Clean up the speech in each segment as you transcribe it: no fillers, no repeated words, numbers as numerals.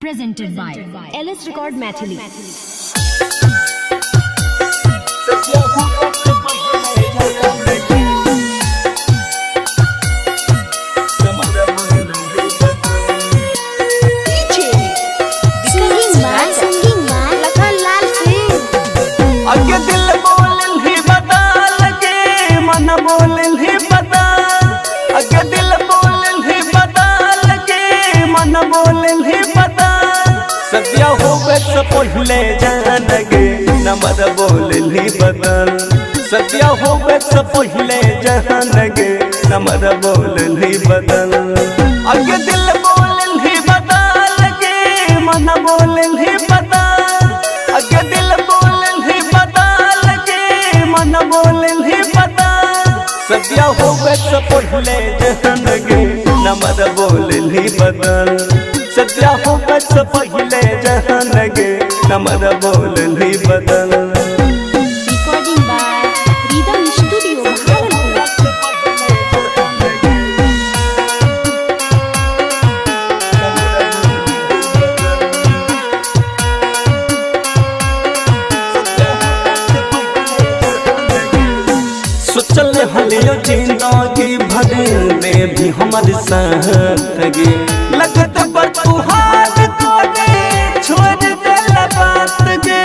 Presented by LS Record Mathili. सदिया होवे से पहले जानगे नमर बोलली बदल सदिया होवे से पहले जानगे नमर बोलली बदल आगे दिल बोलली बदल के मन बोलली बदल आगे दिल बोलली बदल के मन बोलली बदल सदिया होवे से पहले जानगे नमर बोलली बदल सदिया होवे से पहले जानगे नमर बोलली बदल। Recording by Rhythm Studio, सोचल हलियो जिंदगी भर में भी हमारे साथ गे लगत पर तू हाथ को दे छोड़ दे बात गे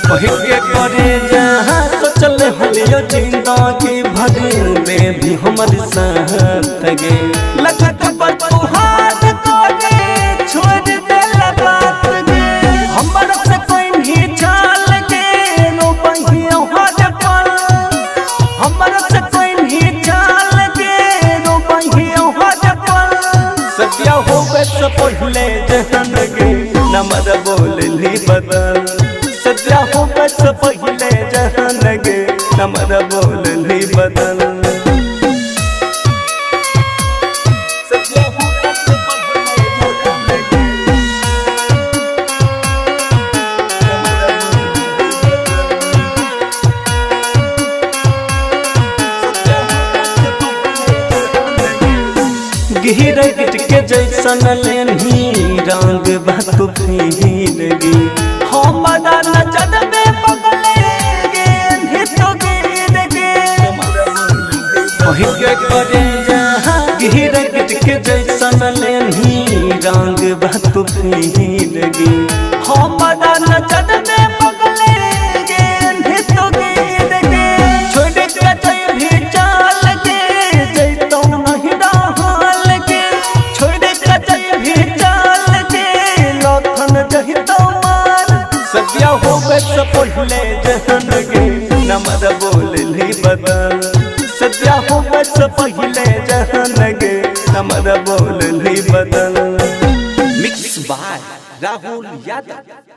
कहे करे जहाँ सोचल हलियो जिंदगी भर में भी हमारे साथ गे लगत पर तू हाथ को दे छोड़ दे बात गे हमारा से कोई नहीं चाल के नो पहिया हाथ पल हमारा से कोई नहीं चाल के नो पहिया हाथ पल सदिया होवे से पहले जानगे नमर बोलली बदल सदिया होवे से पहले जानगे नमर बोलली बदल। सदिया होवे से पहले गिर गिट के जैसन लेनी रंग बात फिरगी हमारा नजर में पगले गे तो गिर गे कहे करे जहाँ गिर गिट के जैसन लेनी रंग बात फिरगी हमारा नजर में पगले गे तो गिर गे छोड़ के जाए भी चाल के जैतो नहीं रहल के छोड़ के जाए भी चाल के लखन जहितो मार सदिया होवे से पहले जानगे नमर बोलली बदल सदिया होवे से पहले जानगे नमर बोलली बदल। Mix by Rahul Yadav.